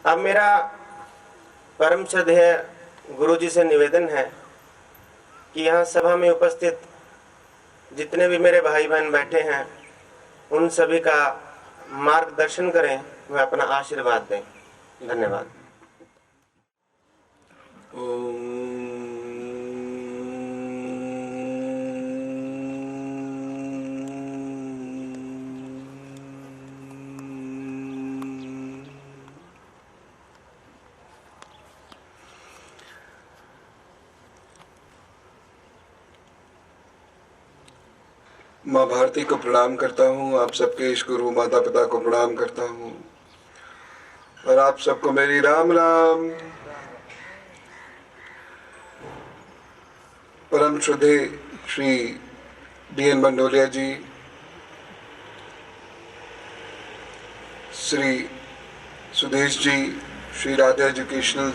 अब मेरा परम श्रद्धेय गुरु जी से निवेदन है कि यहाँ सभा में उपस्थित जितने भी मेरे भाई बहन बैठे हैं उन सभी का मार्गदर्शन करें, वे अपना आशीर्वाद दें। धन्यवाद। माँ भारती को प्रणाम करता हूँ, आप सबके इष्ट गुरु माता पिता को प्रणाम करता हूँ और आप सबको मेरी राम राम। परम श्रद्धेय श्री DN मंडोलिया जी, श्री सुदेश जी, श्री राधा एजुकेशनल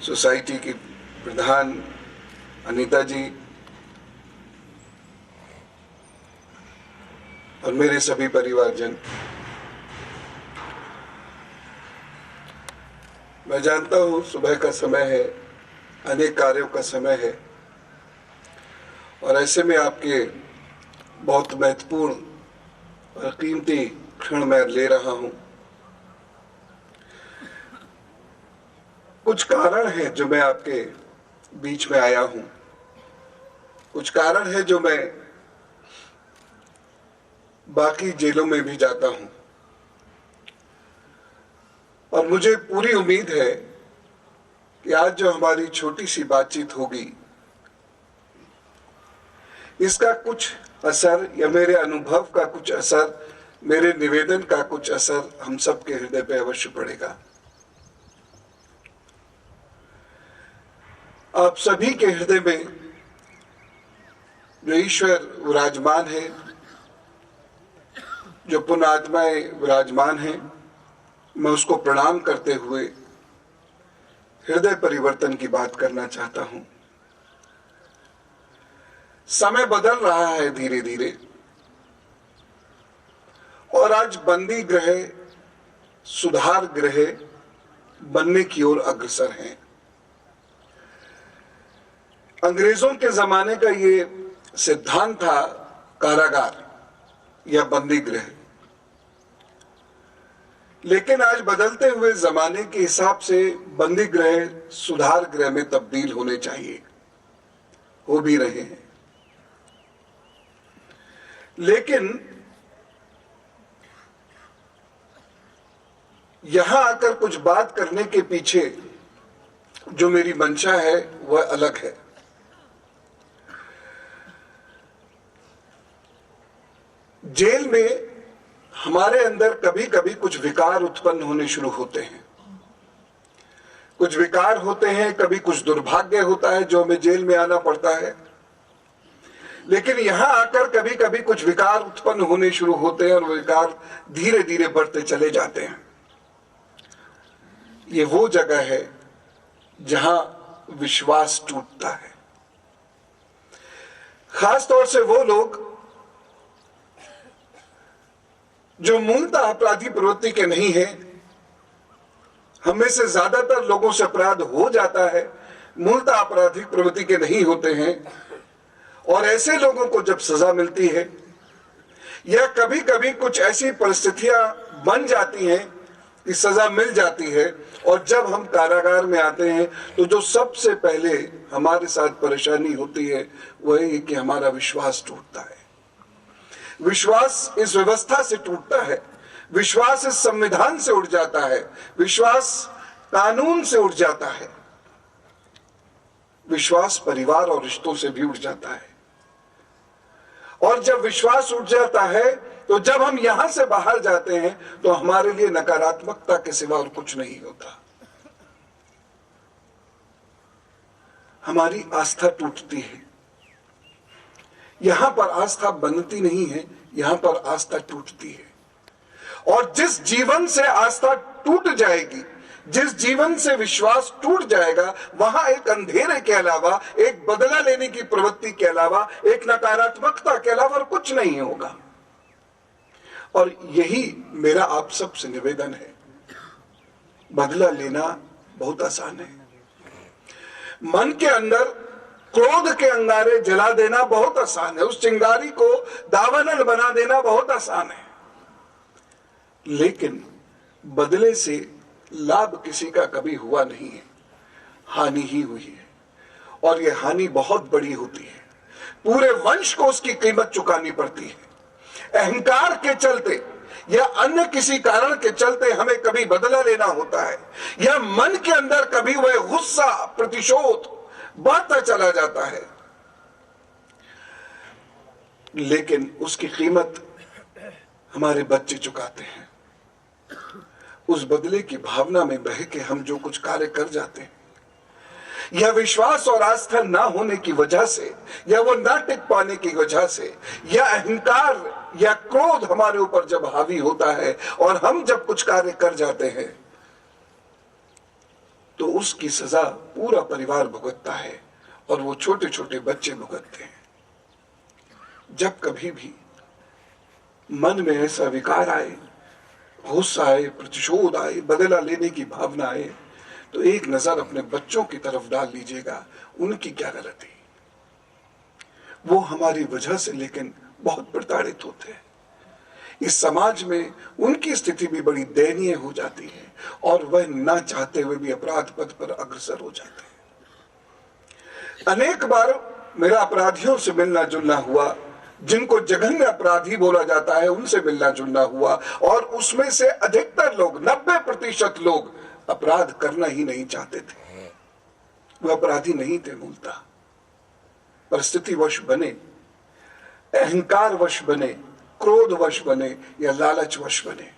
सोसाइटी की प्रधान अनीता जी और मेरे सभी परिवारजन, मैं जानता हूँ सुबह का समय है, अनेक कार्यों का समय है और ऐसे में आपके बहुत महत्वपूर्ण और कीमती क्षण मैं ले रहा हूँ। कुछ कारण है जो मैं आपके बीच में आया हूँ, कुछ कारण है जो मैं बाकी जेलों में भी जाता हूं और मुझे पूरी उम्मीद है कि आज जो हमारी छोटी सी बातचीत होगी इसका कुछ असर या मेरे अनुभव का कुछ असर, मेरे निवेदन का कुछ असर हम सबके हृदय पे अवश्य पड़ेगा। आप सभी के हृदय में जो ईश्वर विराजमान है, जो पुण्य आत्माएं विराजमान हैं, मैं उसको प्रणाम करते हुए हृदय परिवर्तन की बात करना चाहता हूं। समय बदल रहा है धीरे धीरे और आज बंदी गृह सुधार गृह बनने की ओर अग्रसर हैं। अंग्रेजों के जमाने का ये सिद्धांत था कारागार या बंदी गृह, लेकिन आज बदलते हुए जमाने के हिसाब से बंदी गृह सुधार गृह में तब्दील होने चाहिए, हो भी रहे हैं। लेकिन यहां आकर कुछ बात करने के पीछे जो मेरी मंशा है वह अलग है। जेल में हमारे अंदर कभी कभी कुछ विकार उत्पन्न होने शुरू होते हैं, कुछ विकार होते हैं, कभी कुछ दुर्भाग्य होता है जो हमें जेल में आना पड़ता है। लेकिन यहां आकर कभी कभी कुछ विकार उत्पन्न होने शुरू होते हैं और विकार धीरे धीरे बढ़ते चले जाते हैं। ये वो जगह है जहां विश्वास टूटता है। खास तौर से वो लोग जो मूलतः अपराधी प्रवृत्ति के नहीं है। हम में से ज्यादातर लोगों से अपराध हो जाता है, मूलतः आपराधिक प्रवृत्ति के नहीं होते हैं। और ऐसे लोगों को जब सजा मिलती है या कभी कभी कुछ ऐसी परिस्थितियां बन जाती हैं कि सजा मिल जाती है और जब हम कारागार में आते हैं तो जो सबसे पहले हमारे साथ परेशानी होती है वह है कि हमारा विश्वास टूटता है। विश्वास इस व्यवस्था से टूटता है, विश्वास इस संविधान से उठ जाता है, विश्वास कानून से उठ जाता है, विश्वास परिवार और रिश्तों से भी उठ जाता है। और जब विश्वास उठ जाता है तो जब हम यहां से बाहर जाते हैं तो हमारे लिए नकारात्मकता के सिवा और कुछ नहीं होता। हमारी आस्था टूटती है। यहां पर आस्था बनती नहीं है, यहां पर आस्था टूटती है। और जिस जीवन से आस्था टूट जाएगी, जिस जीवन से विश्वास टूट जाएगा, वहां एक अंधेरे के अलावा, एक बदला लेने की प्रवृत्ति के अलावा, एक नकारात्मकता के अलावा और कुछ नहीं होगा। और यही मेरा आप सबसे निवेदन है, बदला लेना बहुत आसान है। मन के अंदर क्रोध के अंगारे जला देना बहुत आसान है, उस चिंगारी को दावानल बना देना बहुत आसान है, लेकिन बदले से लाभ किसी का कभी हुआ नहीं है, हानि ही हुई है, और यह हानि बहुत बड़ी होती है। पूरे वंश को उसकी कीमत चुकानी पड़ती है। अहंकार के चलते या अन्य किसी कारण के चलते हमें कभी बदला लेना होता है, या मन के अंदर कभी वह गुस्सा प्रतिशोध बढ़ता चला जाता है, लेकिन उसकी कीमत हमारे बच्चे चुकाते हैं। उस बदले की भावना में बह के हम जो कुछ कार्य कर जाते हैं, या विश्वास और आस्था ना होने की वजह से, या वो ना टिक पाने की वजह से, या अहंकार या क्रोध हमारे ऊपर जब हावी होता है और हम जब कुछ कार्य कर जाते हैं, तो उसकी सजा पूरा परिवार भुगतता है और वो छोटे छोटे बच्चे भुगतते हैं। जब कभी भी मन में ऐसा विकार आए, गुस्सा आए, प्रतिशोध आए, बदला लेने की भावना आए, तो एक नजर अपने बच्चों की तरफ डाल लीजिएगा। उनकी क्या गलती? वो हमारी वजह से लेकिन बहुत प्रताड़ित होते हैं। इस समाज में उनकी स्थिति भी बड़ी दयनीय हो जाती है और वह ना चाहते हुए भी अपराध पथ पर अग्रसर हो जाते हैं। अनेक बार मेरा अपराधियों से मिलना जुलना हुआ, जिनको जघन्य अपराधी बोला जाता है, उनसे मिलना जुलना हुआ, और उसमें से अधिकतर लोग 90% लोग अपराध करना ही नहीं चाहते थे। वो अपराधी नहीं थे, मूलतः परिस्थितिवश बने, अहंकारवश बने, क्रोधवश बने या लालचवश बने।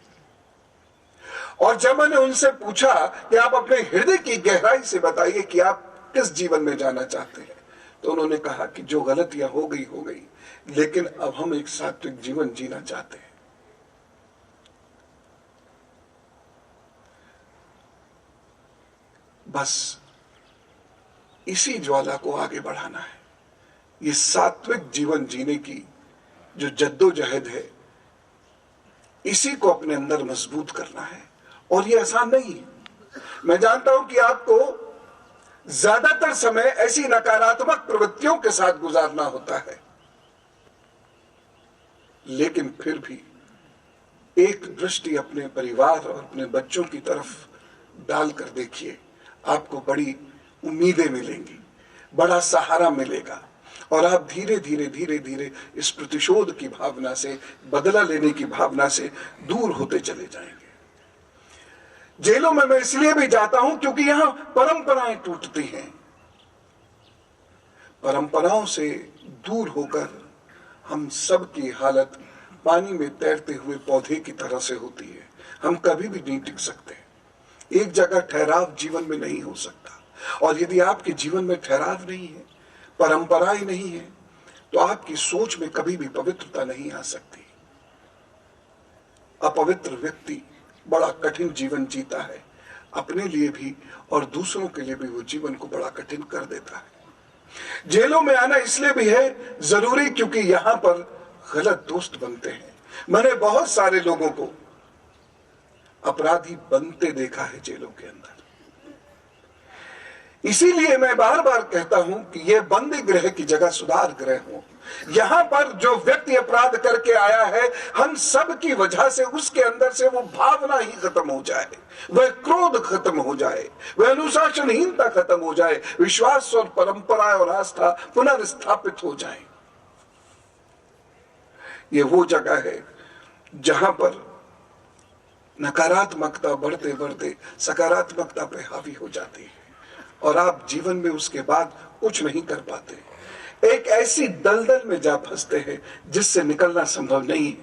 और जब मैंने उनसे पूछा कि आप अपने हृदय की गहराई से बताइए कि आप किस जीवन में जाना चाहते हैं, तो उन्होंने कहा कि जो गलतियां हो गई, लेकिन अब हम एक सात्विक जीवन जीना चाहते हैं। बस इसी ज्वाला को आगे बढ़ाना है। ये सात्विक जीवन जीने की जो जद्दोजहद है, इसी को अपने अंदर मजबूत करना है, और ये आसान नहीं है। मैं जानता हूं कि आपको ज्यादातर समय ऐसी नकारात्मक प्रवृत्तियों के साथ गुजारना होता है, लेकिन फिर भी एक दृष्टि अपने परिवार और अपने बच्चों की तरफ डालकर देखिए, आपको बड़ी उम्मीदें मिलेंगी, बड़ा सहारा मिलेगा, और आप धीरे धीरे धीरे धीरे इस प्रतिशोध की भावना से, बदला लेने की भावना से दूर होते चले जाएंगे। जेलों में मैं इसलिए भी जाता हूं क्योंकि यहां परंपराएं टूटती हैं। परंपराओं से दूर होकर हम सब की हालत पानी में तैरते हुए पौधे की तरह से होती है। हम कभी भी नहीं टिक सकते, एक जगह ठहराव जीवन में नहीं हो सकता। और यदि आपके जीवन में ठहराव नहीं है, परंपराएं नहीं है, तो आपकी सोच में कभी भी पवित्रता नहीं आ सकती। अपवित्र व्यक्ति बड़ा कठिन जीवन जीता है, अपने लिए भी और दूसरों के लिए भी वो जीवन को बड़ा कठिन कर देता है। जेलों में आना इसलिए भी है जरूरी क्योंकि यहां पर गलत दोस्त बनते हैं। मैंने बहुत सारे लोगों को अपराधी बनते देखा है जेलों के अंदर। इसीलिए मैं बार बार कहता हूं कि यह बंदी गृह की जगह सुधार गृह हो। यहां पर जो व्यक्ति अपराध करके आया है, हम सब की वजह से उसके अंदर से वो भावना ही खत्म हो जाए, वह क्रोध खत्म हो जाए, वह अनुशासनहीनता खत्म हो जाए, विश्वास और परंपरा और आस्था पुनर्स्थापित हो जाए। ये वो जगह है जहां पर नकारात्मकता बढ़ते बढ़ते सकारात्मकता पे हावी हो जाती है और आप जीवन में उसके बाद कुछ नहीं कर पाते। एक ऐसी दलदल में जा फंसते हैं जिससे निकलना संभव नहीं।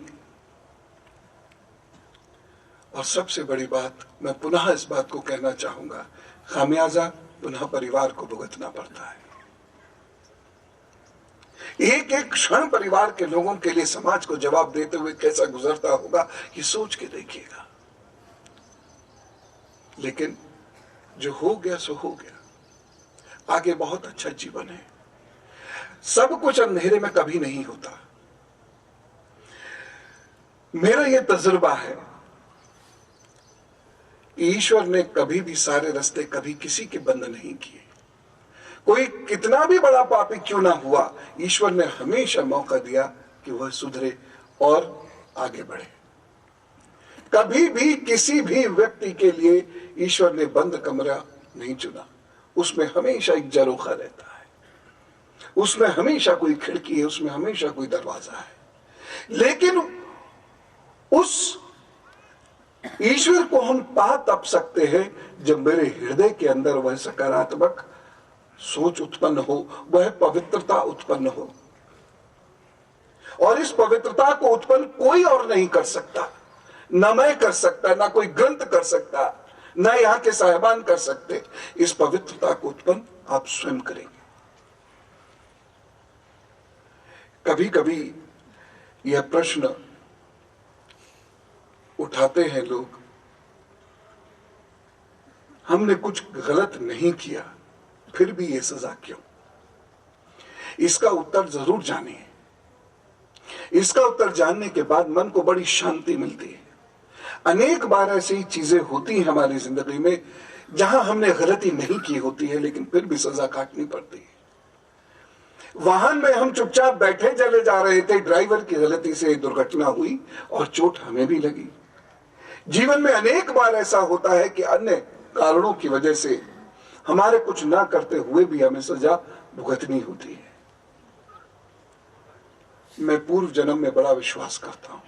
और सबसे बड़ी बात, मैं पुनः इस बात को कहना चाहूंगा, खामियाजा पुनः परिवार को भुगतना पड़ता है। एक एक क्षण परिवार के लोगों के लिए समाज को जवाब देते हुए कैसा गुजरता होगा, ये सोच के देखिएगा। लेकिन जो हो गया सो हो गया, आगे बहुत अच्छा जीवन है। सब कुछ अंधेरे में कभी नहीं होता। मेरा यह तजुर्बा है ईश्वर ने कभी भी सारे रास्ते कभी किसी के बंद नहीं किए। कोई कितना भी बड़ा पापी क्यों ना हुआ, ईश्वर ने हमेशा मौका दिया कि वह सुधरे और आगे बढ़े। कभी भी किसी भी व्यक्ति के लिए ईश्वर ने बंद कमरा नहीं चुना। उसमें हमेशा एक झरोखा रहता है, उसमें हमेशा कोई खिड़की है, उसमें हमेशा कोई दरवाजा है। लेकिन उस ईश्वर को हम पा तब सकते हैं जब मेरे हृदय के अंदर वह सकारात्मक सोच उत्पन्न हो, वह पवित्रता उत्पन्न हो। और इस पवित्रता को उत्पन्न कोई और नहीं कर सकता, न मैं कर सकता, ना कोई ग्रंथ कर सकता, न यहां के साहिबान कर सकते। इस पवित्रता को उत्पन्न आप स्वयं करेंगे। कभी कभी यह प्रश्न उठाते हैं लोग, हमने कुछ गलत नहीं किया फिर भी ये सजा क्यों? इसका उत्तर जरूर जानिए। इसका उत्तर जानने के बाद मन को बड़ी शांति मिलती है। अनेक बार ऐसी चीजें होती हैं हमारी जिंदगी में जहां हमने गलती नहीं की होती है, लेकिन फिर भी सजा काटनी पड़ती है। वाहन में हम चुपचाप बैठे चले जा रहे थे, ड्राइवर की गलती से दुर्घटना हुई और चोट हमें भी लगी। जीवन में अनेक बार ऐसा होता है कि अन्य कारणों की वजह से हमारे कुछ ना करते हुए भी हमें सजा भुगतनी होती है। मैं पूर्व जन्म में बड़ा विश्वास करता हूं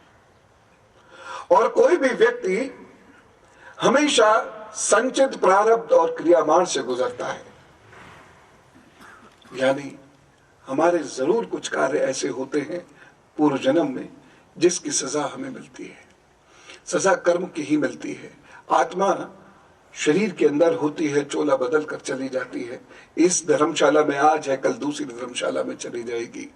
और कोई भी व्यक्ति हमेशा संचित प्रारब्ध और क्रियामान से गुजरता है। यानी हमारे जरूर कुछ कार्य ऐसे होते हैं पूर्व जन्म में जिसकी सजा हमें मिलती है। सजा कर्म की ही मिलती है। आत्मा शरीर के अंदर होती है, चोला बदल कर चली जाती है। इस धर्मशाला में आज है, कल दूसरी धर्मशाला में चली जाएगी।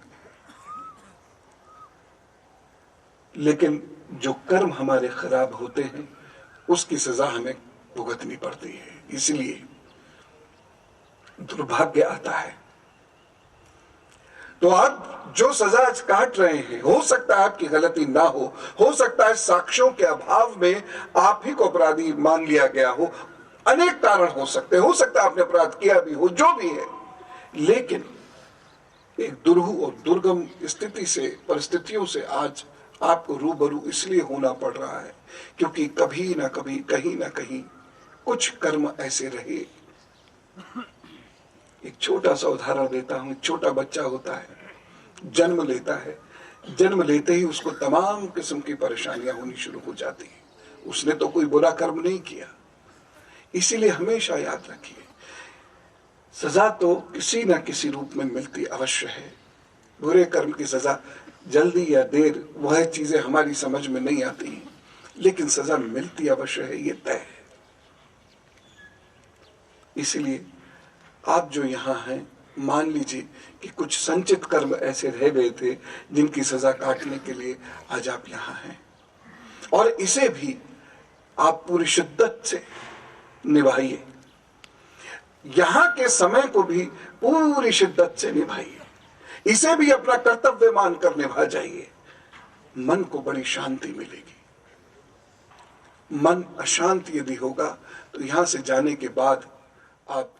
लेकिन जो कर्म हमारे खराब होते हैं उसकी सजा हमें भुगतनी पड़ती है। इसलिए दुर्भाग्य आता है। तो आप जो सजा आज काट रहे हैं, हो सकता है आपकी गलती ना हो सकता है साक्ष्यों के अभाव में आप ही को अपराधी मान लिया गया हो, अनेक कारण हो सकते हैं, हो सकता है आपने अपराध किया भी हो, जो भी है। लेकिन एक दुर्गम और दुर्गम स्थिति से, परिस्थितियों से आज आपको रूबरू इसलिए होना पड़ रहा है क्योंकि कभी ना कभी, कहीं ना कहीं कुछ कर्म ऐसे रहे। एक छोटा सा उदाहरण देता हूं। एक छोटा बच्चा होता है, जन्म लेता है। जन्म लेते ही उसको तमाम किस्म की परेशानियां होनी शुरू हो जाती हैं। उसने तो कोई बुरा कर्म नहीं किया। इसीलिए हमेशा याद रखिए, सजा तो किसी न किसी रूप में मिलती अवश्य है। बुरे कर्म की सजा जल्दी या देर, वह चीजें हमारी समझ में नहीं आती हैं, लेकिन सजा मिलती अवश्य है, ये तय है। इसीलिए आप जो यहां हैं, मान लीजिए कि कुछ संचित कर्म ऐसे रह गए थे जिनकी सजा काटने के लिए आज आप यहां हैं, और इसे भी आप पूरी शिद्दत से निभाइए। यहां के समय को भी पूरी शिद्दत से निभाइए। इसे भी अपना कर्तव्य मानकर निभा जाइए। मन को बड़ी शांति मिलेगी। मन अशांत यदि होगा तो यहां से जाने के बाद आप